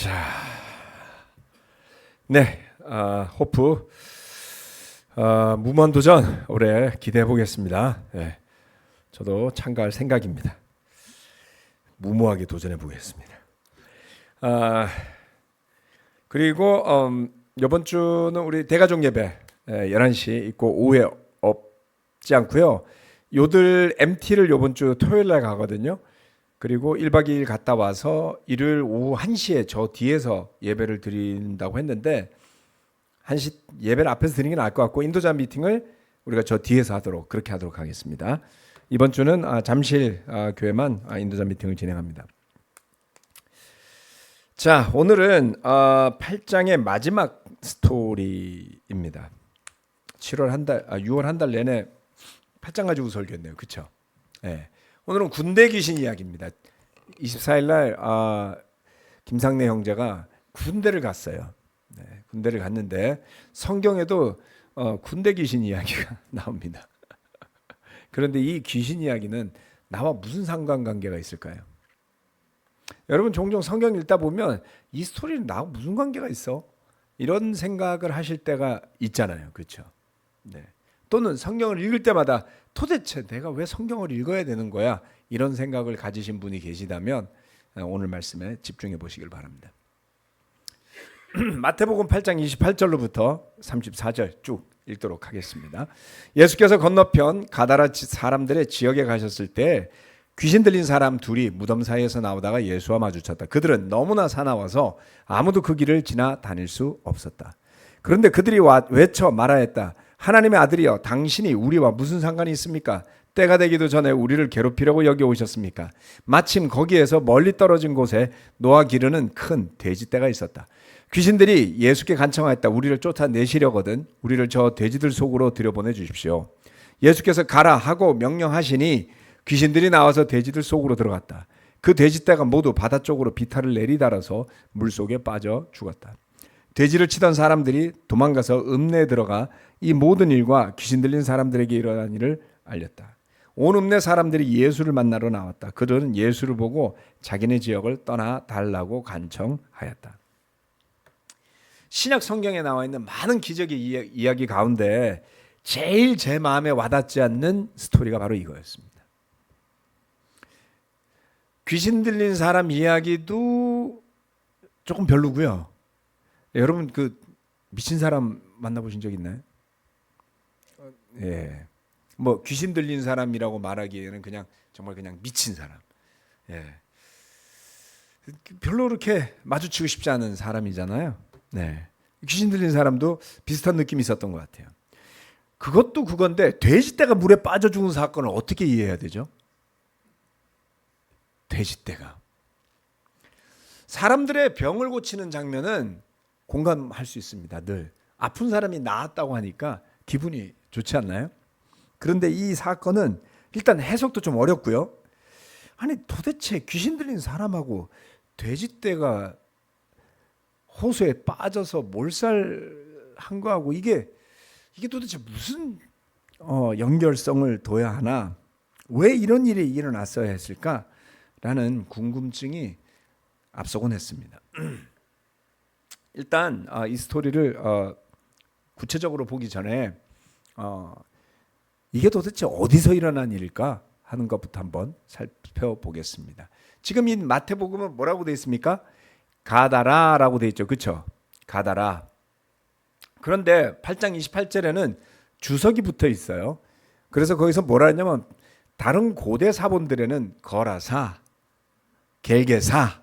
자, 네, 호프 무모한 도전 올해 기대해 보겠습니다. 네, 저도 참가할 생각입니다. 무모하게 도전해 보겠습니다. 그리고 이번 주는 우리 대가족 예배 11시 있고 오후에 없지 않고요. 요들 MT를 이번 주 토요일 날 가거든요. 그리고 1박 2일 갔다 와서 일요일 오후 1시에 저 뒤에서 예배를 드린다고 했는데 1시 예배를 앞에서 드리는 게 나을 것 같고 인도자 미팅을 우리가 저 뒤에서 그렇게 하도록 하겠습니다. 이번 주는 잠실 교회만 인도자 미팅을 진행합니다. 자, 오늘은 8장의 마지막 스토리입니다. 6월 한 달 내내 8장 가지고 설교했네요. 그렇죠? 네. 오늘은 군대 귀신 이야기입니다. 24일 날 김상래 형제가 군대를 갔어요. 네, 군대를 갔는데 성경에도 군대 귀신 이야기가 나옵니다. 그런데 이 귀신 이야기는 나와 무슨 상관관계가 있을까요? 여러분 종종 성경 읽다 보면 이 스토리는 나와 무슨 관계가 있어? 이런 생각을 하실 때가 있잖아요. 그렇죠? 네. 또는 성경을 읽을 때마다 도대체 내가 왜 성경을 읽어야 되는 거야? 이런 생각을 가지신 분이 계시다면 오늘 말씀에 집중해 보시길 바랍니다. 마태복음 8장 28절로부터 34절 쭉 읽도록 하겠습니다. 예수께서 건너편 가다라 사람들의 지역에 가셨을 때 귀신 들린 사람 둘이 무덤 사이에서 나오다가 예수와 마주쳤다. 그들은 너무나 사나워서 아무도 그 길을 지나 다닐 수 없었다. 그런데 그들이 외쳐 말하였다. 하나님의 아들이여, 당신이 우리와 무슨 상관이 있습니까? 때가 되기도 전에 우리를 괴롭히려고 여기 오셨습니까? 마침 거기에서 멀리 떨어진 곳에 노아 기르는 큰 돼지떼가 있었다. 귀신들이 예수께 간청하였다. 우리를 쫓아내시려거든 우리를 저 돼지들 속으로 들여보내 주십시오. 예수께서 가라 하고 명령하시니 귀신들이 나와서 돼지들 속으로 들어갔다. 그 돼지떼가 모두 바다 쪽으로 비탈을 내리달아서 물속에 빠져 죽었다. 돼지를 치던 사람들이 도망가서 읍내에 들어가 이 모든 일과 귀신 들린 사람들에게 일어난 일을 알렸다. 온 읍내 사람들이 예수를 만나러 나왔다. 그들은 예수를 보고 자기네 지역을 떠나 달라고 간청하였다. 신약 성경에 나와 있는 많은 기적의 이야기 가운데 제일 제 마음에 와닿지 않는 스토리가 바로 이거였습니다. 귀신 들린 사람 이야기도 조금 별로고요. 여러분 그 미친 사람 만나보신 적 있나요? 예. 뭐 귀신 들린 사람이라고 말하기에는 정말 미친 사람. 예. 별로 그렇게 마주치고 싶지 않은 사람이잖아요. 네. 귀신 들린 사람도 비슷한 느낌이 있었던 것 같아요. 그것도 그건데 돼지떼가 물에 빠져 죽은 사건을 어떻게 이해해야 되죠? 돼지떼가 사람들의 병을 고치는 장면은 공감할 수 있습니다. 늘 아픈 사람이 나았다고 하니까 기분이 좋지 않나요? 그런데 이 사건은 일단 해석도 좀 어렵고요. 아니 도대체 귀신 들린 사람하고 돼지떼가 호수에 빠져서 몰살한 거하고 이게 도대체 무슨 연결성을 둬야 하나? 왜 이런 일이 일어났어야 했을까라는 궁금증이 앞서곤 했습니다. 일단 이 스토리를 구체적으로 보기 전에 이게 도대체 어디서 일어난 일일까 하는 것부터 한번 살펴보겠습니다. 지금 이 마태복음은 뭐라고 되어 있습니까? 가다라라고 되어 있죠. 그렇죠? 가다라. 그런데 8장 28절에는 주석이 붙어 있어요. 그래서 거기서 뭐라 했냐면 다른 고대 사본들에는 거라사, 겔게사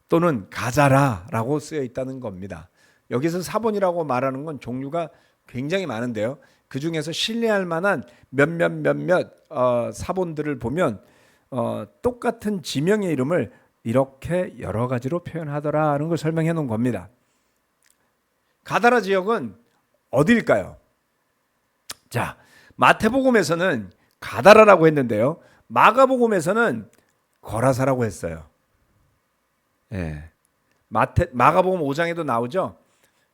또는 가자라라고 쓰여 있다는 겁니다. 여기서 사본이라고 말하는 건 종류가 굉장히 많은데요. 그 중에서 신뢰할 만한 몇몇 사본들을 보면 똑같은 지명의 이름을 이렇게 여러 가지로 표현하더라는 걸 설명해 놓은 겁니다. 가다라 지역은 어디일까요? 자, 마태복음에서는 가다라라고 했는데요. 마가복음에서는 거라사라고 했어요. 예. 마가복음 5장에도 나오죠.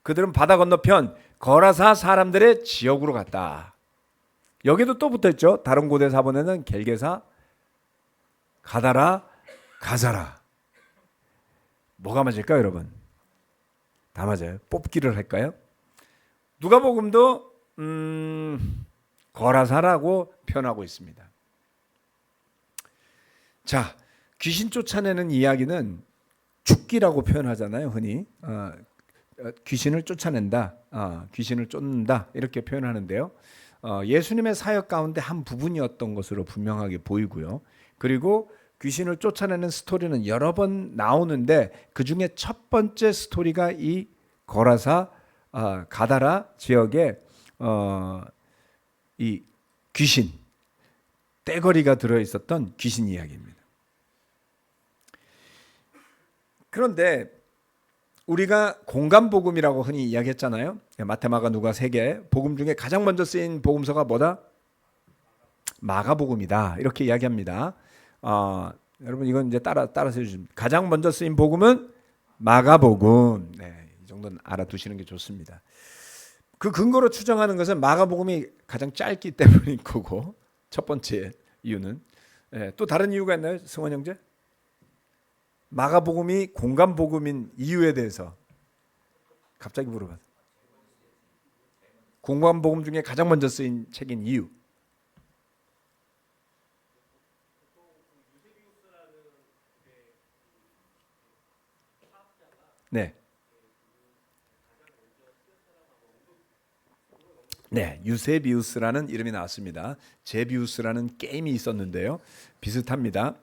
그들은 바다 건너편 거라사 사람들의 지역으로 갔다. 여기도 또 붙어있죠. 다른 고대 사본에는 겔게사, 가다라, 가자라. 뭐가 맞을까요, 여러분? 다 맞아요. 뽑기를 할까요? 누가복음도 거라사라고 표현하고 있습니다. 자, 귀신 쫓아내는 이야기는 죽기라고 표현하잖아요, 흔히. 귀신을 쫓아낸다, 귀신을 쫓는다 이렇게 표현하는데요. 예수님의 사역 가운데 한 부분이었던 것으로 분명하게 보이고요. 그리고 귀신을 쫓아내는 스토리는 여러 번 나오는데 그 중에 첫 번째 스토리가 이 거라사 가다라 지역에 이 귀신 떼거리가 들어 있었던 귀신 이야기입니다. 그런데 우리가 공간복음이라고 흔히 이야기했잖아요. 마태마가 누가 세 개 복음 중에 가장 먼저 쓰인 복음서가 뭐다? 마가복음이다 이렇게 이야기합니다. 여러분 이건 이제 따라서 해주시면 가장 먼저 쓰인 복음은 마가복음. 네, 이 정도는 알아두시는 게 좋습니다. 그 근거로 추정하는 것은 마가복음이 가장 짧기 때문인 거고 첫 번째 이유는 또 다른 이유가 있나요, 승원 형제? 마가복음이 공간복음인 이유에 대해서 갑자기 물어봐요. 공간복음 중에 가장 먼저 쓰인 책인 이유. 네. 네, 유세비우스라는 이름이 나왔습니다. 제비우스라는 게임이 있었는데요. 비슷합니다.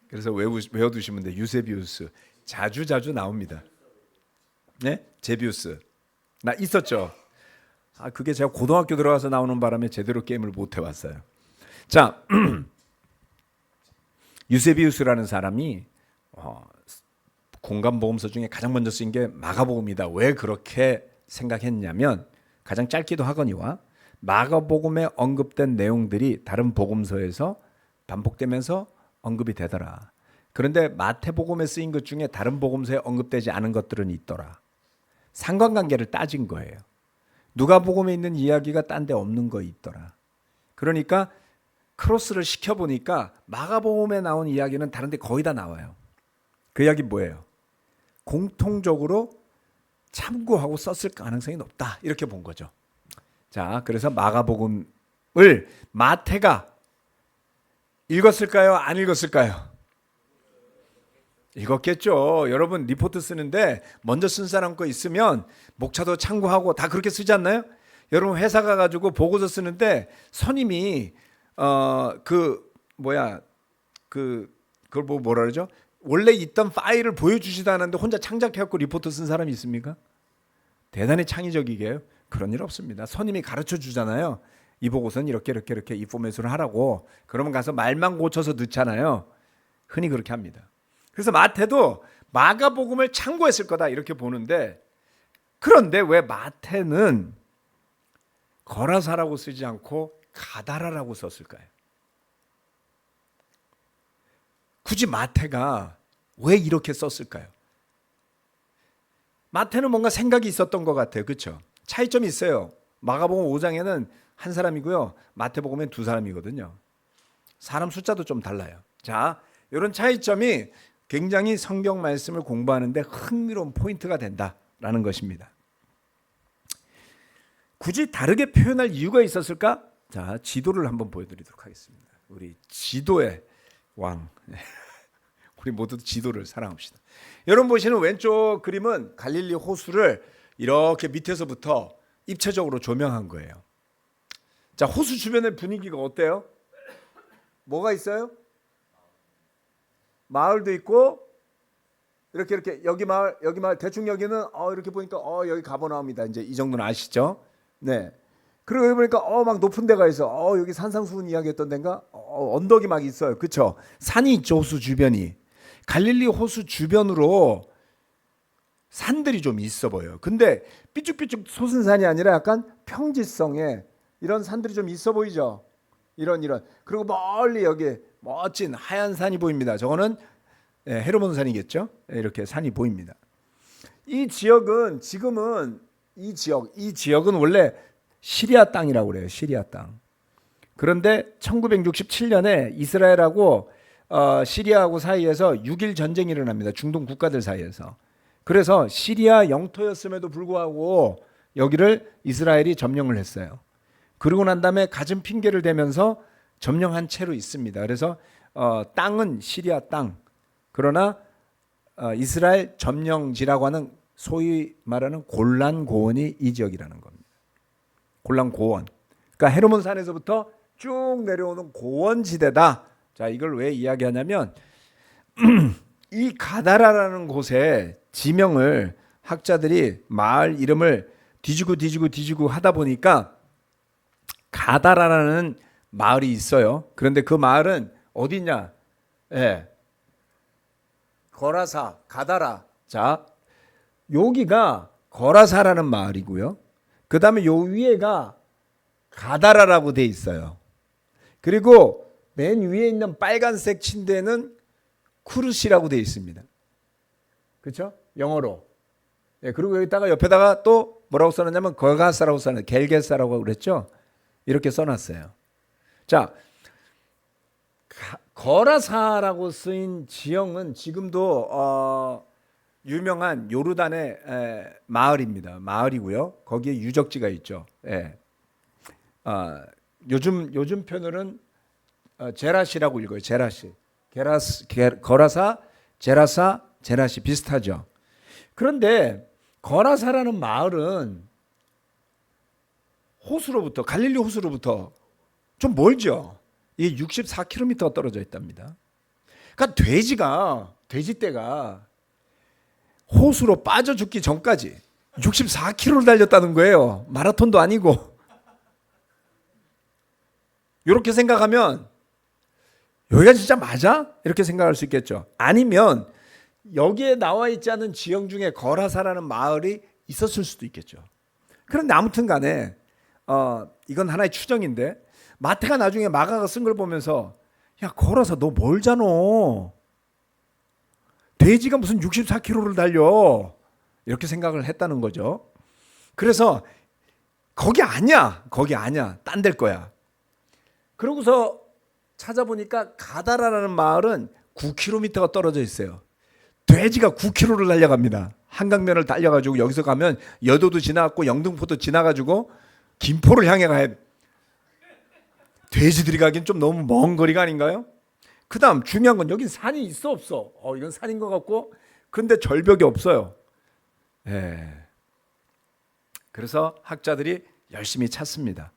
그래서 외워두시면 돼요. 유세비우스. 자주 나옵니다. 네? 제비우스. 나 있었죠? 그게 제가 고등학교 들어가서 나오는 바람에 제대로 게임을 못 해왔어요. 자, 유세비우스라는 사람이 공간복음서 중에 가장 먼저 쓰인 게 마가복음이다. 왜 그렇게 생각했냐면 가장 짧기도 하거니와 마가복음에 언급된 내용들이 다른 복음서에서 반복되면서 언급이 되더라. 그런데 마태복음에 쓰인 것 중에 다른 복음서에 언급되지 않은 것들은 있더라. 상관관계를 따진 거예요. 누가복음에 있는 이야기가 딴 데 없는 거 있더라. 그러니까 크로스를 시켜보니까 마가복음에 나온 이야기는 다른 데 거의 다 나와요. 그 이야기 뭐예요? 공통적으로 참고하고 썼을 가능성이 높다. 이렇게 본 거죠. 자, 그래서 마가복음을 마태가 읽었을까요? 안 읽었을까요? 읽었겠죠. 여러분 리포트 쓰는데 먼저 쓴 사람 거 있으면 목차도 참고하고 다 그렇게 쓰지 않나요? 여러분 회사 가가지고 보고서 쓰는데 선임이 그걸 뭐라 그러죠? 원래 있던 파일을 보여주지도 않았는데 혼자 창작해갖고 리포트 쓴 사람이 있습니까? 대단히 창의적이게요. 그런 일 없습니다. 선임이 가르쳐 주잖아요. 이 보고서는 이렇게 이 포맷으로 하라고. 그러면 가서 말만 고쳐서 넣잖아요. 흔히 그렇게 합니다. 그래서 마태도 마가복음을 참고했을 거다 이렇게 보는데, 그런데 왜 마태는 거라사라고 쓰지 않고 가다라라고 썼을까요? 굳이 마태가 왜 이렇게 썼을까요? 마태는 뭔가 생각이 있었던 것 같아요. 그렇죠? 차이점이 있어요. 마가복음 5장에는 한 사람이고요. 마태복음엔 두 사람이거든요. 사람 숫자도 좀 달라요. 자, 이런 차이점이 굉장히 성경 말씀을 공부하는데 흥미로운 포인트가 된다라는 것입니다. 굳이 다르게 표현할 이유가 있었을까? 자, 지도를 한번 보여드리도록 하겠습니다. 우리 지도의 왕. 우리 모두 지도를 사랑합시다. 여러분 보시는 왼쪽 그림은 갈릴리 호수를 이렇게 밑에서부터 입체적으로 조명한 거예요. 자, 호수 주변의 분위기가 어때요? 뭐가 있어요? 마을도 있고 이렇게 여기 마을 대충 여기는 이렇게 보니까 여기 가버나움이다. 이제 이 정도는 아시죠? 네. 그리고 여기 보니까 막 높은 데가 있어. 여기 산상수훈 이야기했던 데인가? 언덕이 막 있어요. 그렇죠? 산이 있죠. 호수 주변이. 갈릴리 호수 주변으로 산들이 좀 있어 보여요. 근데 삐쭉삐쭉 솟은 산이 아니라 약간 평지성에 이런 산들이 좀 있어 보이죠? 이런. 그리고 멀리 여기 멋진 하얀 산이 보입니다. 저거는 헤르몬 산이겠죠? 이렇게 산이 보입니다. 이 지역은 지금은 이 지역은 원래 시리아 땅이라고 그래요. 시리아 땅. 그런데 1967년에 이스라엘하고 시리아하고 사이에서 6.1 전쟁이 일어납니다. 중동 국가들 사이에서. 그래서 시리아 영토였음에도 불구하고 여기를 이스라엘이 점령을 했어요. 그러고 난 다음에 갖은 핑계를 대면서 점령한 채로 있습니다. 그래서 땅은 시리아 땅, 그러나 이스라엘 점령지라고 하는 소위 말하는 골란 고원이 이 지역이라는 겁니다. 골란 고원. 그러니까 헤르몬 산에서부터 쭉 내려오는 고원지대다. 자, 이걸 왜 이야기하냐면 이 가다라라는 곳의 지명을 학자들이 마을 이름을 뒤지고 하다 보니까 가다라라는 마을이 있어요. 그런데 그 마을은 어디냐? 예. 거라사, 가다라. 자, 여기가 거라사라는 마을이고요. 그 다음에 요 위에가 가다라라고 돼 있어요. 그리고 맨 위에 있는 빨간색 침대는 쿠르시라고 돼 있습니다. 그렇죠? 영어로. 예, 그리고 여기다가 옆에다가 또 뭐라고 써놨냐면 거가사라고 써놨어요. 겔게사라고 그랬죠? 이렇게 써놨어요. 자, 거라사라고 쓰인 지형은 지금도 유명한 요르단의 마을입니다. 마을이고요. 거기에 유적지가 있죠. 예. 요즘 표현으로는 제라시라고 읽어요. 제라시. 거라사, 제라사, 제라시 비슷하죠. 그런데 거라사라는 마을은 호수로부터 갈릴리 호수로부터 좀 멀죠. 이게 64km 떨어져 있답니다. 그러니까 돼지떼가 호수로 빠져 죽기 전까지 64km를 달렸다는 거예요. 마라톤도 아니고. 이렇게 생각하면 여기가 진짜 맞아? 이렇게 생각할 수 있겠죠. 아니면 여기에 나와 있지 않은 지형 중에 거라사라는 마을이 있었을 수도 있겠죠. 그런데 아무튼 간에 이건 하나의 추정인데 마태가 나중에 마가가 쓴 걸 보면서 야, 거라사 너 멀잖아. 돼지가 무슨 64km를 달려. 이렇게 생각을 했다는 거죠. 그래서 거기 아니야. 딴 데일 거야. 그러고서 찾아보니까 가다라라는 마을은 9km가 떨어져 있어요. 돼지가 9km를 달려갑니다. 한강면을 달려가지고 여기서 가면 여도도 지나갔고 영등포도 지나가지고 김포를 향해 가야 돼. 돼지들이 가긴 좀 너무 먼 거리가 아닌가요? 그 다음 중요한 건 여긴 산이 있어 없어? 이건 산인 것 같고 그런데 절벽이 없어요. 예. 그래서 학자들이 열심히 찾습니다.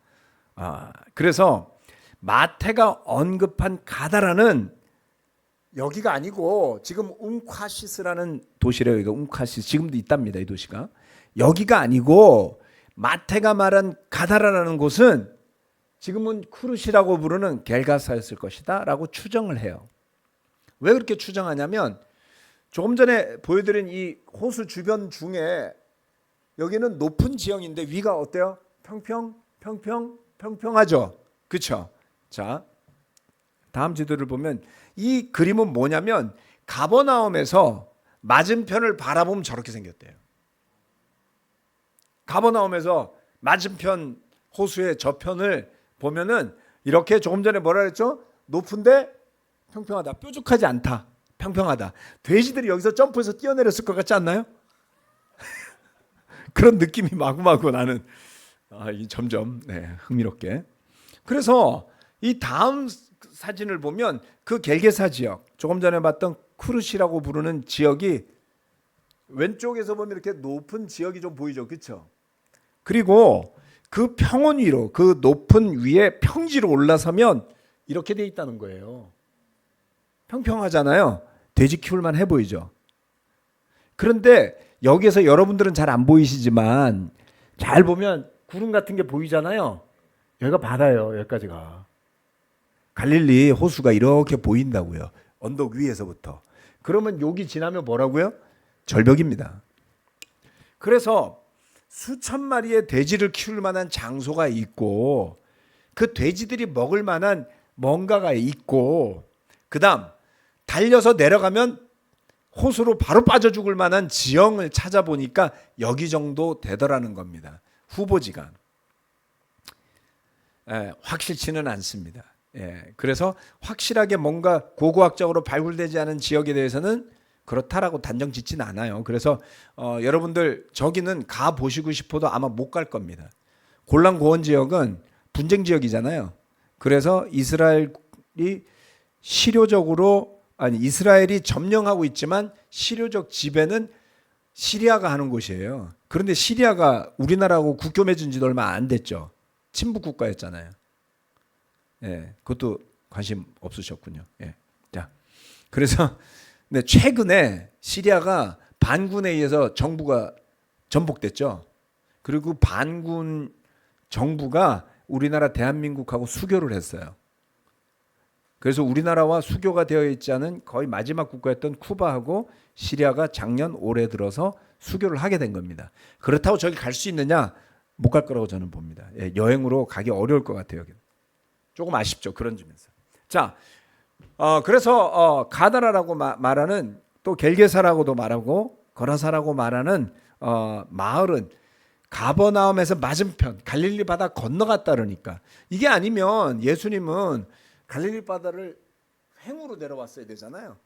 그래서 마태가 언급한 가다라는 여기가 아니고 지금 움콰시스라는 도시래요. 여기가 움콰시스 지금도 있답니다. 이 도시가 여기가 아니고 마태가 말한 가다라라는 곳은 지금은 쿠르시라고 부르는 겔가사였을 것이다 라고 추정을 해요. 왜 그렇게 추정하냐면 조금 전에 보여드린 이 호수 주변 중에 여기는 높은 지형인데 위가 어때요? 평평하죠? 그렇죠? 자, 다음 지도를 보면 이 그림은 뭐냐면 가버나움에서 맞은편을 바라보면 저렇게 생겼대요. 가버나움에서 맞은편 호수의 저편을 보면은 이렇게 조금 전에 뭐라 그랬죠? 높은데 평평하다. 뾰족하지 않다. 평평하다. 돼지들이 여기서 점프해서 뛰어내렸을 것 같지 않나요? 그런 느낌이 마구마구 나는 점점 흥미롭게. 그래서 이 다음 사진을 보면 그 겔게사 지역, 조금 전에 봤던 쿠르시라고 부르는 지역이 왼쪽에서 보면 이렇게 높은 지역이 좀 보이죠, 그렇죠? 그리고 그 평원 위로, 그 높은 위에 평지로 올라서면 이렇게 돼 있다는 거예요. 평평하잖아요. 돼지 키울만 해 보이죠. 그런데 여기에서 여러분들은 잘 안 보이시지만 잘 보면 구름 같은 게 보이잖아요. 여기가 바다예요. 여기까지가. 갈릴리 호수가 이렇게 보인다고요. 언덕 위에서부터. 그러면 여기 지나면 뭐라고요? 절벽입니다. 그래서 수천 마리의 돼지를 키울 만한 장소가 있고 그 돼지들이 먹을 만한 뭔가가 있고 그다음 달려서 내려가면 호수로 바로 빠져 죽을 만한 지형을 찾아보니까 여기 정도 되더라는 겁니다. 후보지가. 확실치는 않습니다. 그래서 확실하게 뭔가 고고학적으로 발굴되지 않은 지역에 대해서는 그렇다라고 단정 짓진 않아요. 그래서 여러분들 저기는 가 보시고 싶어도 아마 못 갈 겁니다. 골란 고원 지역은 분쟁 지역이잖아요. 그래서 이스라엘이 이스라엘이 점령하고 있지만 실효적 지배는 시리아가 하는 곳이에요. 그런데 시리아가 우리나라하고 국교 맺은 지도 얼마 안 됐죠. 친북 국가였잖아요. 예, 그것도 관심 없으셨군요. 예. 자, 그래서 네, 최근에 시리아가 반군에 의해서 정부가 전복됐죠. 그리고 반군 정부가 우리나라 대한민국하고 수교를 했어요. 그래서 우리나라와 수교가 되어 있지 않은 거의 마지막 국가였던 쿠바하고 시리아가 작년 올해 들어서 수교를 하게 된 겁니다. 그렇다고 저기 갈 수 있느냐? 못 갈 거라고 저는 봅니다. 예, 여행으로 가기 어려울 것 같아요. 조금 아쉽죠. 그런 점에서. 자, 그래서 가다라라고 말하는 또 겔게사라고도 말하고 거라사라고 말하는 마을은 가버나움에서 맞은편 갈릴리 바다 건너갔다 그러니까 이게 아니면 예수님은 갈릴리 바다를 횡으로 내려왔어야 되잖아요.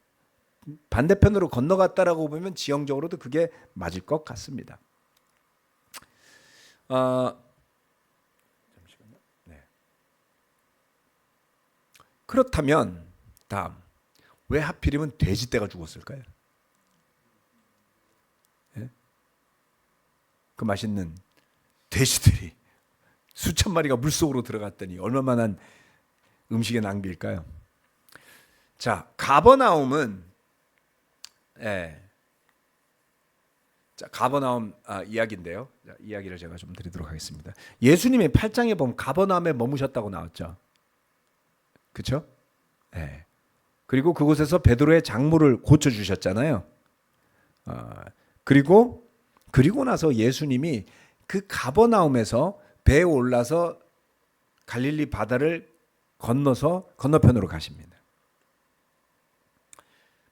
반대편으로 건너갔다라고 보면 지형적으로도 그게 맞을 것 같습니다. 잠시만요. 네. 그렇다면 다음 왜 하필이면 돼지떼가 죽었을까요? 예? 그 맛있는 돼지들이 수천 마리가 물속으로 들어갔더니 얼마만한 음식의 낭비일까요? 자, 가버나움은 자, 가버나움 이야기인데요. 자, 이야기를 제가 좀 드리도록 하겠습니다. 예수님이 8장에 보면 가버나움에 머무셨다고 나왔죠. 그렇죠? 예. 그리고 그곳에서 베드로의 장모를 고쳐 주셨잖아요. 그리고 나서 예수님이 그 가버나움에서 배에 올라서 갈릴리 바다를 건너서 건너편으로 가십니다.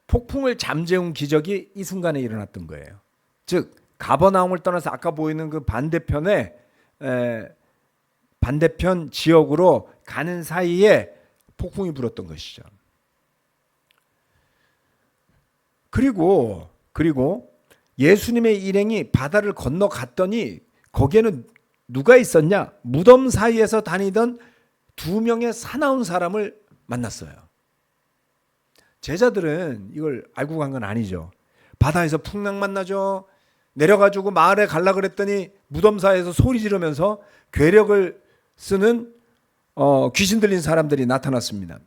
폭풍을 잠재운 기적이 이 순간에 일어났던 거예요. 즉 가버나움을 떠나서 아까 보이는 그 반대편 지역으로 가는 사이에 폭풍이 불었던 것이죠. 그리고 예수님의 일행이 바다를 건너갔더니 거기에는 누가 있었냐? 무덤 사이에서 다니던 2명의 사나운 사람을 만났어요. 제자들은 이걸 알고 간 건 아니죠. 바다에서 풍랑 만나죠. 내려가지고 마을에 갈라 그랬더니 무덤 사이에서 소리 지르면서 괴력을 쓰는 귀신 들린 사람들이 나타났습니다.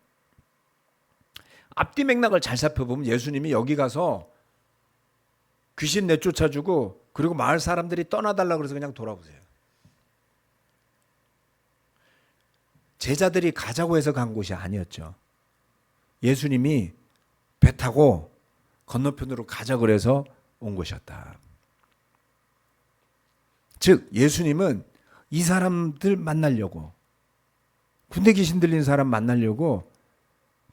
앞뒤 맥락을 잘 살펴보면 예수님이 여기 가서 귀신 내쫓아주고 그리고 마을 사람들이 떠나달라 그래서 그냥 돌아보세요. 제자들이 가자고 해서 간 곳이 아니었죠. 예수님이 배 타고 건너편으로 가자 그래서 온 것이었다. 즉 예수님은 이 사람들 만나려고 군대 귀신 들린 사람 만나려고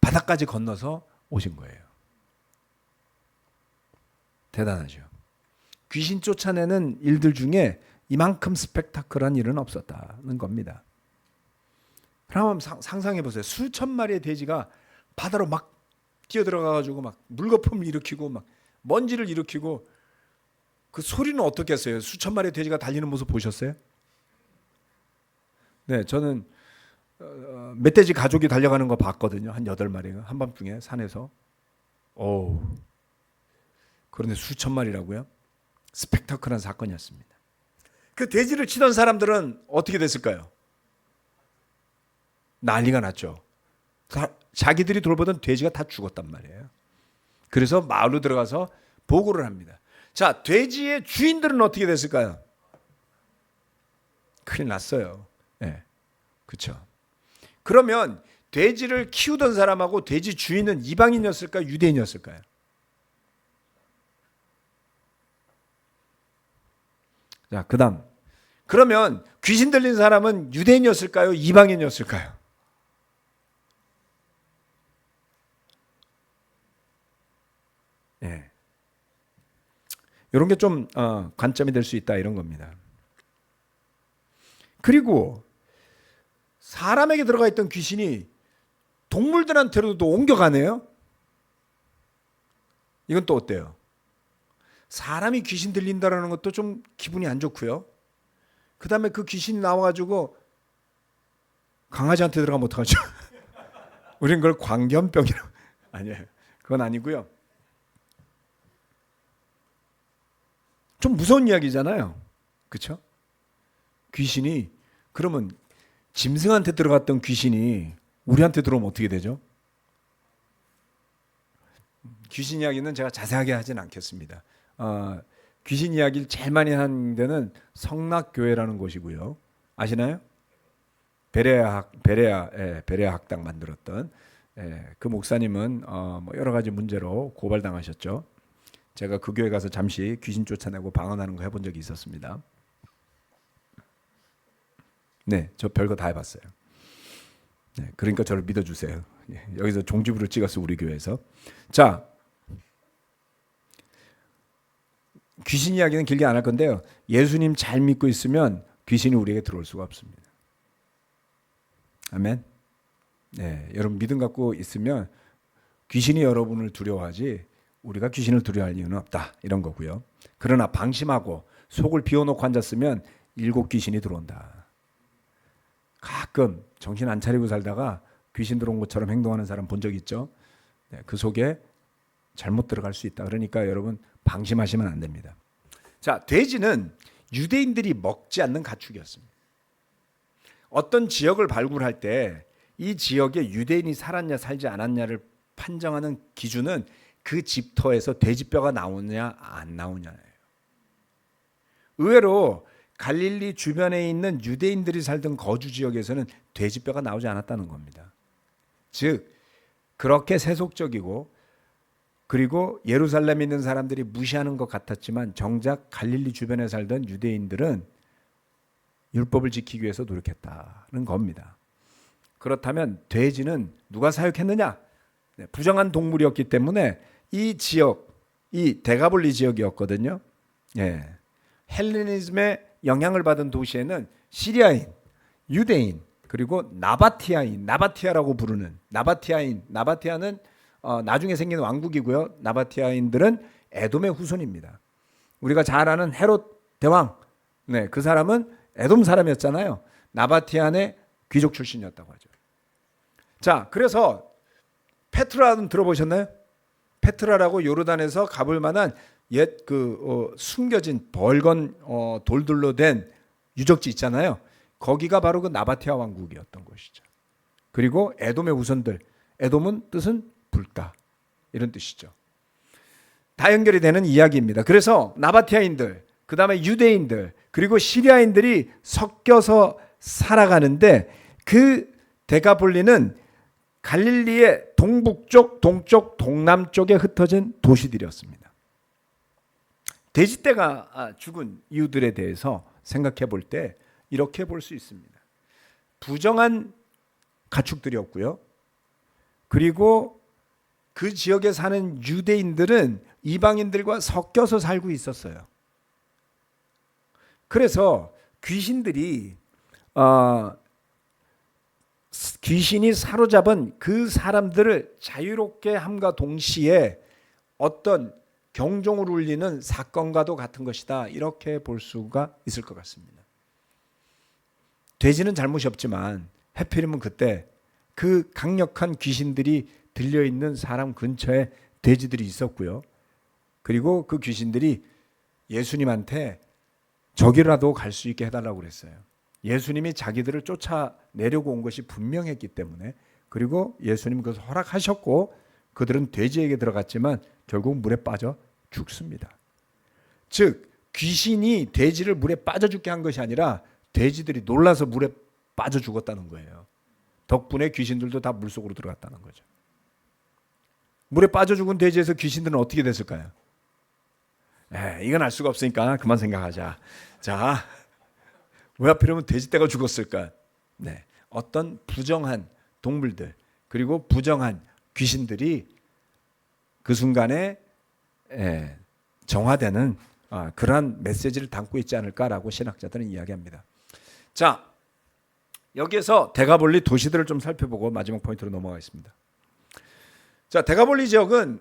바다까지 건너서 오신 거예요. 대단하죠. 귀신 쫓아내는 일들 중에 이만큼 스펙타클한 일은 없었다는 겁니다. 그럼 상상해 보세요. 수천 마리의 돼지가 바다로 막 뛰어들어가가지고 막 물거품을 일으키고 막 먼지를 일으키고 그 소리는 어떻겠어요? 수천 마리의 돼지가 달리는 모습 보셨어요? 네, 저는 멧돼지 가족이 달려가는 거 봤거든요. 한 8마리가 한밤중에 산에서. 오, 그런데 수천 마리라고요? 스펙타클한 사건이었습니다. 그 돼지를 치던 사람들은 어떻게 됐을까요? 난리가 났죠. 자기들이 돌보던 돼지가 다 죽었단 말이에요. 그래서 마을로 들어가서 보고를 합니다. 자, 돼지의 주인들은 어떻게 됐을까요? 큰일 났어요. 네, 그렇죠. 그러면 돼지를 키우던 사람하고 돼지 주인은 이방인이었을까요? 유대인이었을까요? 자, 그다음. 그러면 귀신 들린 사람은 유대인이었을까요? 이방인이었을까요? 예. 이런 게 좀 관점이 될 수 있다 이런 겁니다. 그리고 사람에게 들어가 있던 귀신이 동물들한테로도 옮겨가네요. 이건 또 어때요? 사람이 귀신 들린다라는 것도 좀 기분이 안 좋고요. 그 다음에 그 귀신이 나와가지고 강아지한테 들어가면 어떡하죠? 우린 그걸 광견병이라고. 아니에요. 그건 아니고요. 좀 무서운 이야기잖아요. 그렇죠? 귀신이, 그러면 짐승한테 들어갔던 귀신이 우리한테 들어오면 어떻게 되죠? 귀신 이야기는 제가 자세하게 하진 않겠습니다. 귀신 이야기를 제일 많이 하는 데는 성락교회라는 곳이고요. 아시나요? 베레아 학당 만들었던 그 목사님은 뭐 여러 가지 문제로 고발당하셨죠. 제가 그 교회 가서 잠시 귀신 쫓아내고 방언하는 거 해본 적이 있었습니다. 네, 저 별거 다 해봤어요. 네, 그러니까 저를 믿어주세요. 여기서 종지부를 찍었어, 우리 교회에서. 자, 귀신 이야기는 길게 안 할 건데요. 예수님 잘 믿고 있으면 귀신이 우리에게 들어올 수가 없습니다. 아멘. 네, 여러분 믿음 갖고 있으면 귀신이 여러분을 두려워하지 우리가 귀신을 두려워할 이유는 없다, 이런 거고요. 그러나 방심하고 속을 비워놓고 앉았으면 7 귀신이 들어온다. 가끔 정신 안 차리고 살다가 귀신 들어온 것처럼 행동하는 사람 본 적 있죠? 네, 그 속에 잘못 들어갈 수 있다. 그러니까 여러분 방심하시면 안 됩니다. 자, 돼지는 유대인들이 먹지 않는 가축이었습니다. 어떤 지역을 발굴할 때 이 지역에 유대인이 살았냐 살지 않았냐를 판정하는 기준은 그 집터에서 돼지뼈가 나오냐 안 나오냐예요. 의외로 갈릴리 주변에 있는 유대인들이 살던 거주 지역에서는 돼지뼈가 나오지 않았다는 겁니다. 즉 그렇게 세속적이고 그리고 예루살렘에 있는 사람들이 무시하는 것 같았지만 정작 갈릴리 주변에 살던 유대인들은 율법을 지키기 위해서 노력했다는 겁니다. 그렇다면 돼지는 누가 사육했느냐? 부정한 동물이었기 때문에 이 지역, 이 데가볼리 지역이었거든요. 예. 헬레니즘의 영향을 받은 도시에는 시리아인, 유대인, 그리고 나바티아인, 나바티아라고 부르는 나바티아는 나중에 생긴 왕국이고요. 나바티아인들은 에돔의 후손입니다. 우리가 잘 아는 헤롯 대왕, 네, 그 사람은 에돔 사람이었잖아요. 나바티안의 귀족 출신이었다고 하죠. 자, 그래서 페트라는 들어보셨나요? 페트라라고 요르단에서 가볼 만한 옛 숨겨진 벌건 돌들로 된 유적지 있잖아요. 거기가 바로 그 나바티아 왕국이었던 것이죠. 그리고 에돔의 후손들, 에돔은 뜻은 불가, 이런 뜻이죠. 다 연결이 되는 이야기입니다. 그래서 나바티아인들, 그 다음에 유대인들, 그리고 시리아인들이 섞여서 살아가는데 그 데가볼리는 갈릴리의 동북쪽, 동쪽, 동남쪽에 흩어진 도시들이었습니다. 돼지떼가 죽은 이유들에 대해서 생각해 볼 때 이렇게 볼 수 있습니다. 부정한 가축들이었고요. 그리고 그 지역에 사는 유대인들은 이방인들과 섞여서 살고 있었어요. 그래서 귀신들이 귀신이 사로잡은 그 사람들을 자유롭게 함과 동시에 어떤 경종을 울리는 사건과도 같은 것이다, 이렇게 볼 수가 있을 것 같습니다. 돼지는 잘못이 없지만 해필이면 그때 그 강력한 귀신들이 들려있는 사람 근처에 돼지들이 있었고요. 그리고 그 귀신들이 예수님한테 저기라도 갈 수 있게 해달라고 그랬어요. 예수님이 자기들을 쫓아내려고 온 것이 분명했기 때문에. 그리고 예수님은 그것을 허락하셨고 그들은 돼지에게 들어갔지만 결국 물에 빠져 죽습니다. 즉 귀신이 돼지를 물에 빠져 죽게 한 것이 아니라 돼지들이 놀라서 물에 빠져 죽었다는 거예요. 덕분에 귀신들도 다 물속으로 들어갔다는 거죠. 물에 빠져 죽은 돼지에서 귀신들은 어떻게 됐을까요? 이건 알 수가 없으니까 그만 생각하자. 자, 왜 하필이면 돼지떼가 죽었을까? 네, 어떤 부정한 동물들 그리고 부정한 귀신들이 그 순간에 정화되는 그러한 메시지를 담고 있지 않을까라고 신학자들은 이야기합니다. 자, 여기에서 데가볼리 도시들을 좀 살펴보고 마지막 포인트로 넘어가겠습니다. 자, 데가볼리 지역은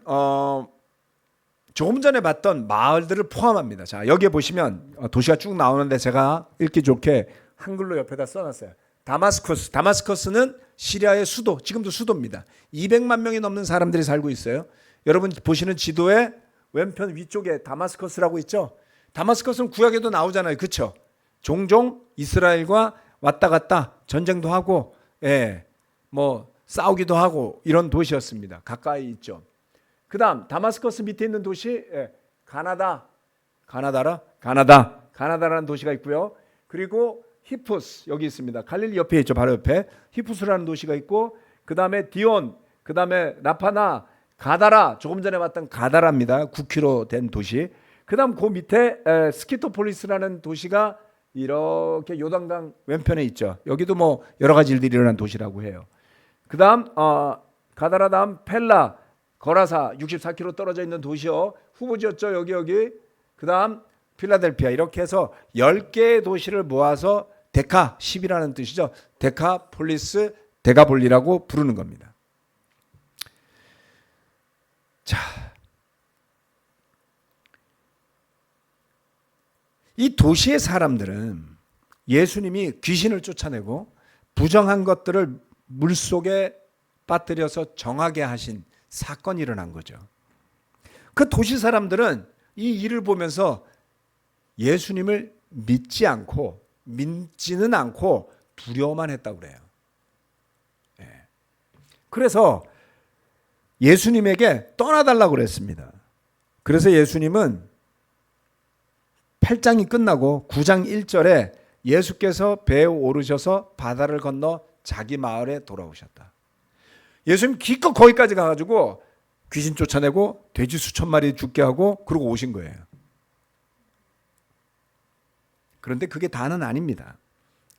조금 전에 봤던 마을들을 포함합니다. 자, 여기에 보시면 도시가 쭉 나오는데 제가 읽기 좋게 한글로 옆에다 써놨어요. 다마스커스. 다마스커스는 시리아의 수도, 지금도 수도입니다. 200만 명이 넘는 사람들이 살고 있어요. 여러분 보시는 지도에 왼편 위쪽에 다마스커스라고 있죠. 다마스커스는 구약에도 나오잖아요. 그렇죠? 종종 이스라엘과 왔다 갔다 전쟁도 하고, 뭐 싸우기도 하고 이런 도시였습니다. 가까이 있죠. 그다음 다마스커스 밑에 있는 도시 가나다라는 도시가 있고요. 그리고 히푸스 여기 있습니다. 갈릴리 옆에 있죠. 바로 옆에 히푸스라는 도시가 있고, 그다음에 디온, 그다음에 라파나, 가다라, 조금 전에 봤던 가다라입니다. 9km 된 도시. 그다음 그 밑에 스키토폴리스라는 도시가 이렇게 요단강 왼편에 있죠. 여기도 뭐 여러 가지 일들이 일어난 도시라고 해요. 그다음 가다라 다음 펠라, 거라사 64km 떨어져 있는 도시요. 후보지였죠. 여기. 그다음 필라델피아, 이렇게 해서 10개의 도시를 모아서 데카 10이라는 뜻이죠. 데카폴리스, 데가볼리라고 부르는 겁니다. 자, 이 도시의 사람들은 예수님이 귀신을 쫓아내고 부정한 것들을 물속에 빠뜨려서 정하게 하신 사건이 일어난 거죠. 그 도시 사람들은 이 일을 보면서 예수님을 믿지는 않고 두려워만 했다고 그래요. 그래서 예수님에게 떠나달라고 그랬습니다. 그래서 예수님은 8장이 끝나고 9장 1절에 예수께서 배에 오르셔서 바다를 건너 자기 마을에 돌아오셨다. 예수님 기껏 거기까지 가가지고 귀신 쫓아내고 돼지 수천 마리 죽게 하고 그러고 오신 거예요. 그런데 그게 다는 아닙니다.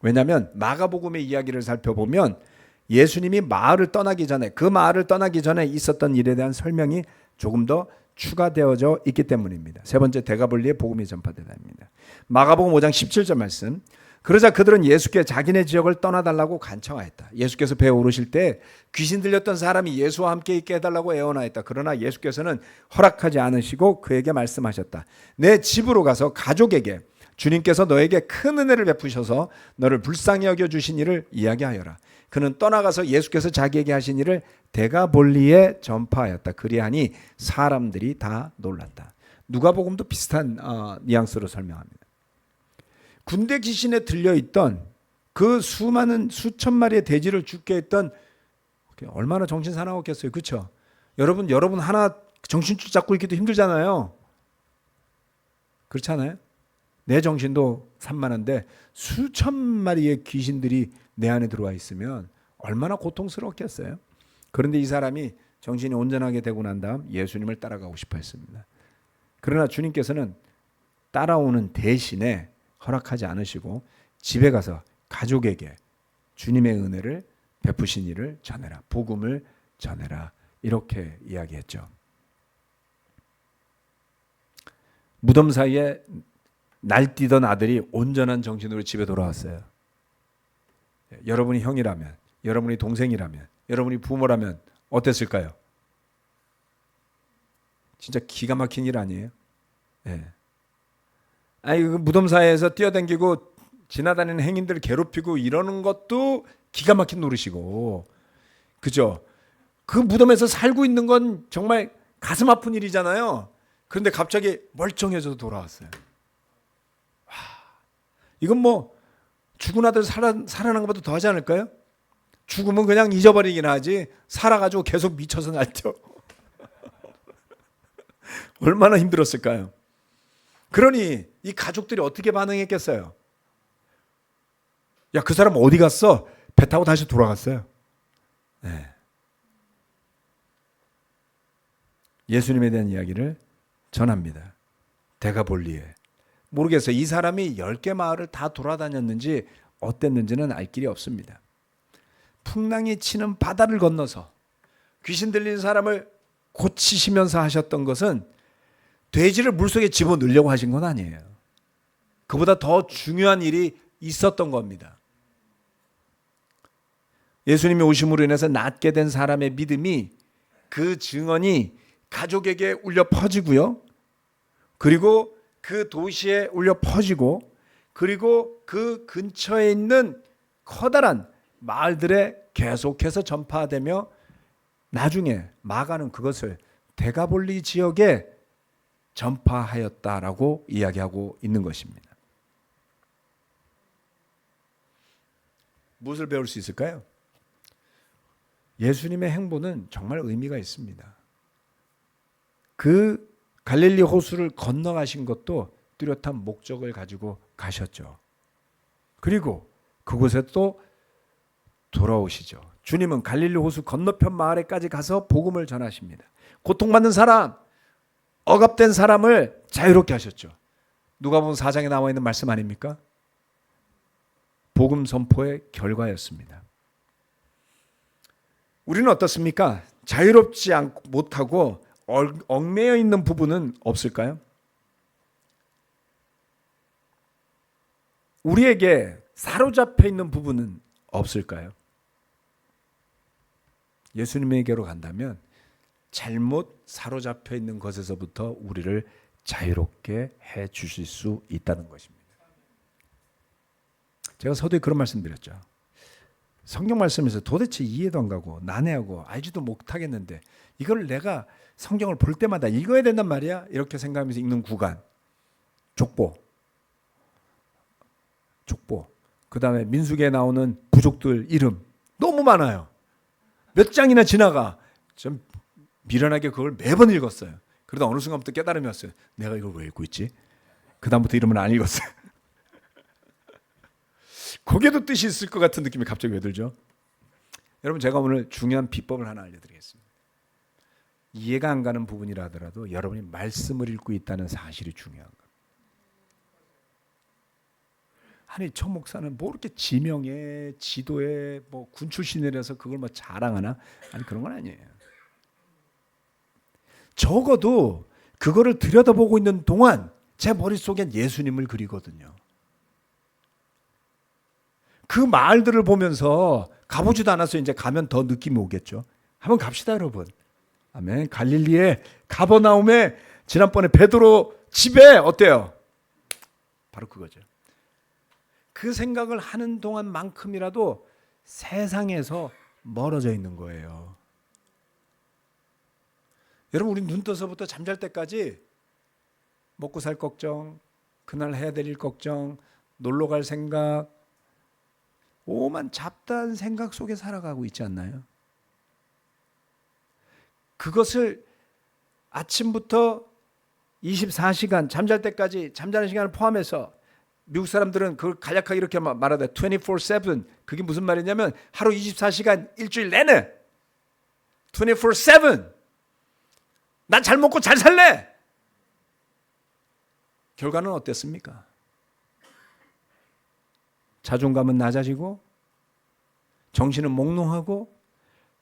왜냐하면 마가복음의 이야기를 살펴보면 예수님이 마을을 떠나기 전에, 그 마을을 떠나기 전에 있었던 일에 대한 설명이 조금 더 추가되어져 있기 때문입니다. 세 번째, 데가볼리의 복음이 전파되다입니다. 마가복음 5장 17절 말씀. 그러자 그들은 예수께 자기네 지역을 떠나달라고 간청하였다. 예수께서 배에 오르실 때 귀신 들렸던 사람이 예수와 함께 있게 해달라고 애원하였다. 그러나 예수께서는 허락하지 않으시고 그에게 말씀하셨다. 내 집으로 가서 가족에게 주님께서 너에게 큰 은혜를 베푸셔서 너를 불쌍히 여겨주신 일을 이야기하여라. 그는 떠나가서 예수께서 자기에게 하신 일을 데가볼리에 전파하였다. 그리하니 사람들이 다 놀랐다. 누가복음도 비슷한 뉘앙스로 설명합니다. 군대 귀신에 들려있던 그 수천 마리의 돼지를 죽게 했던, 얼마나 정신 사나웠겠어요. 그렇죠? 여러분 하나 정신줄 잡고 있기도 힘들잖아요. 그렇잖아요? 내 정신도 산만한데 수천 마리의 귀신들이 내 안에 들어와 있으면 얼마나 고통스럽겠어요. 그런데 이 사람이 정신이 온전하게 되고 난 다음 예수님을 따라가고 싶어 했습니다. 그러나 주님께서는 따라오는 대신에 허락하지 않으시고 집에 가서 가족에게 주님의 은혜를 베푸신 일을 전해라. 복음을 전해라. 이렇게 이야기했죠. 무덤 사이에 날뛰던 아들이 온전한 정신으로 집에 돌아왔어요. 여러분이 형이라면, 여러분이 동생이라면, 여러분이 부모라면 어땠을까요? 진짜 기가 막힌 일 아니에요? 아니, 그 무덤 사이에서 뛰어다니고 지나다니는 행인들을 괴롭히고 이러는 것도 기가 막힌 노릇이고, 그죠? 그 무덤에서 살고 있는 건 정말 가슴 아픈 일이잖아요. 그런데 갑자기 멀쩡해져서 돌아왔어요. 와, 이건 뭐 죽은 아들 살아난 것보다 더 하지 않을까요? 죽으면 그냥 잊어버리긴 하지 살아가지고 계속 미쳐서 날죠. 얼마나 힘들었을까요? 그러니 이 가족들이 어떻게 반응했겠어요? 야, 그 사람 어디 갔어? 배 타고 다시 돌아갔어요. 예수님에 대한 이야기를 전합니다. 데가볼리에. 모르겠어요. 이 사람이 10개 마을을 다 돌아다녔는지 어땠는지는 알 길이 없습니다. 풍랑이 치는 바다를 건너서 귀신 들린 사람을 고치시면서 하셨던 것은 돼지를 물속에 집어넣으려고 하신 건 아니에요. 그보다 더 중요한 일이 있었던 겁니다. 예수님이 오심으로 인해서 낫게 된 사람의 믿음이, 그 증언이 가족에게 울려 퍼지고요. 그리고 그 도시에 울려 퍼지고, 그리고 그 근처에 있는 커다란 마을들에 계속해서 전파되며 나중에 마가는 그것을 데가볼리 지역에 전파하였다라고 이야기하고 있는 것입니다. 무엇을 배울 수 있을까요? 예수님의 행보는 정말 의미가 있습니다. 그 갈릴리 호수를 건너가신 것도 뚜렷한 목적을 가지고 가셨죠. 그리고 그곳에 또 돌아오시죠. 주님은 갈릴리 호수 건너편 마을에까지 가서 복음을 전하십니다. 고통받는 사람, 억압된 사람을 자유롭게 하셨죠. 누가복음 4장에 나와 있는 말씀 아닙니까? 복음 선포의 결과였습니다. 우리는 어떻습니까? 자유롭지 못하고 얽매여 있는 부분은 없을까요? 우리에게 사로잡혀 있는 부분은 없을까요? 예수님에게로 간다면 잘못 사로잡혀 있는 것에서부터 우리를 자유롭게 해 주실 수 있다는 것입니다. 제가 서두에 그런 말씀 드렸죠. 성경 말씀에서 도대체 이해도 안 가고 난해하고 알지도 못하겠는데 이걸 내가 성경을 볼 때마다 읽어야 된단 말이야? 이렇게 생각하면서 읽는 구간. 족보. 그 다음에 민수기에 나오는 부족들 이름. 너무 많아요. 몇 장이나 지나가. 좀 미련하게 그걸 매번 읽었어요. 그러다 어느 순간부터 깨달음이 왔어요. 내가 이걸 왜 읽고 있지? 그 다음부터 이름은 안 읽었어요. 거기에도 뜻이 있을 것 같은 느낌이 갑자기 왜 들죠? 여러분, 제가 오늘 중요한 비법을 하나 알려드리겠습니다. 이해가 안 가는 부분이라 하더라도 여러분이 말씀을 읽고 있다는 사실이 중요한 거예요. 아니, 저 목사는 뭐 이렇게 지명에 지도에 뭐 군 출신이라서 그걸 뭐 자랑하나? 아니, 그런 건 아니에요. 적어도 그거를 들여다보고 있는 동안 제 머릿속엔 예수님을 그리거든요. 그 마을들을 보면서 가보지도 않아서 이제 가면 더 느낌이 오겠죠. 한번 갑시다, 여러분. 아멘. 갈릴리에 가버나움에 지난번에 베드로 집에 어때요? 바로 그거죠. 그 생각을 하는 동안만큼이라도 세상에서 멀어져 있는 거예요. 여러분, 우리 눈 떠서부터 잠잘 때까지 먹고 살 걱정, 그날 해야 될 일 걱정, 놀러 갈 생각, 오만 잡다한 생각 속에 살아가고 있지 않나요? 그것을 아침부터 24시간 잠잘 때까지 잠자는 시간을 포함해서 미국 사람들은 그걸 간략하게 이렇게 말하다 24/7. 그게 무슨 말이냐면 하루 24시간 일주일 내내 24/7 난 잘 먹고 잘 살래. 결과는 어땠습니까? 자존감은 낮아지고 정신은 몽롱하고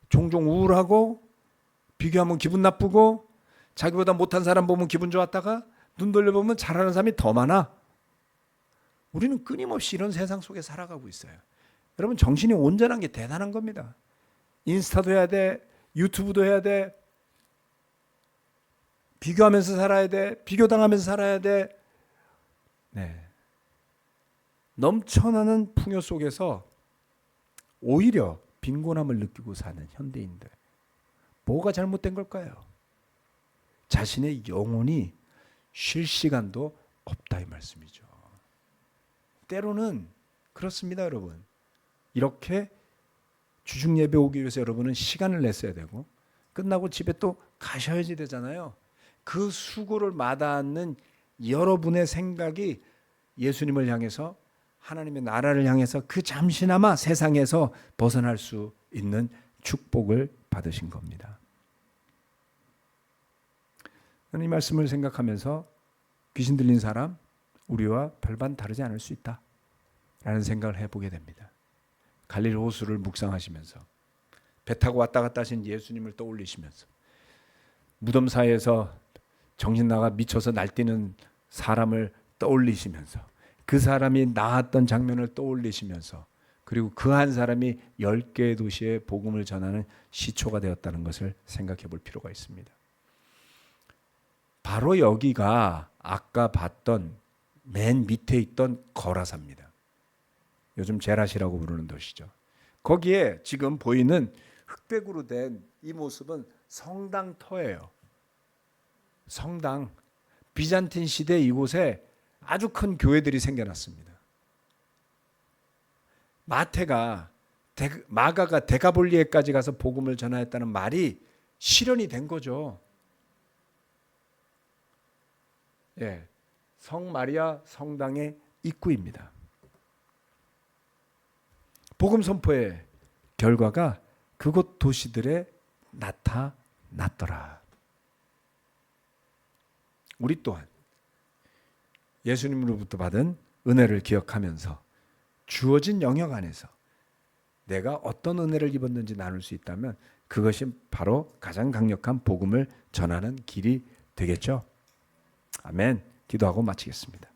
종종 우울하고 비교하면 기분 나쁘고 자기보다 못한 사람 보면 기분 좋았다가 눈 돌려보면 잘하는 사람이 더 많아. 우리는 끊임없이 이런 세상 속에 살아가고 있어요. 여러분, 정신이 온전한 게 대단한 겁니다. 인스타도 해야 돼. 유튜브도 해야 돼. 비교하면서 살아야 돼. 비교당하면서 살아야 돼. 네. 넘쳐나는 풍요 속에서 오히려 빈곤함을 느끼고 사는 현대인들. 뭐가 잘못된 걸까요? 자신의 영혼이 쉴 시간도 없다, 이 말씀이죠. 때로는 그렇습니다, 여러분. 이렇게 주중 예배 오기 위해서 여러분은 시간을 냈어야 되고 끝나고 집에 또 가셔야지 되잖아요. 그 수고를 마다하는 여러분의 생각이 예수님을 향해서, 하나님의 나라를 향해서 그 잠시나마 세상에서 벗어날 수 있는 축복을 받으신 겁니다. 이 말씀을 생각하면서 귀신 들린 사람, 우리와 별반 다르지 않을 수 있다 라는 생각을 해보게 됩니다. 갈릴리 호수를 묵상하시면서 배 타고 왔다 갔다 하신 예수님을 떠올리시면서 무덤 사이에서 정신 나가 미쳐서 날뛰는 사람을 떠올리시면서 그 사람이 나았던 장면을 떠올리시면서 그리고 그 한 사람이 10개의 도시에 복음을 전하는 시초가 되었다는 것을 생각해 볼 필요가 있습니다. 바로 여기가 아까 봤던 맨 밑에 있던 거라사입니다. 요즘 제라시라고 부르는 도시죠. 거기에 지금 보이는 흑백으로 된 이 모습은 성당터예요. 성당. 비잔틴 시대 이곳에 아주 큰 교회들이 생겨났습니다. 마가가 데가볼리에까지 가서 복음을 전하였다는 말이 실현이 된 거죠. 예, 성마리아 성당의 입구입니다. 복음 선포의 결과가 그곳 도시들에 나타났더라. 우리 또한 예수님으로부터 받은 은혜를 기억하면서 주어진 영역 안에서 내가 어떤 은혜를 입었는지 나눌 수 있다면 그것이 바로 가장 강력한 복음을 전하는 길이 되겠죠. 아멘. 기도하고 마치겠습니다.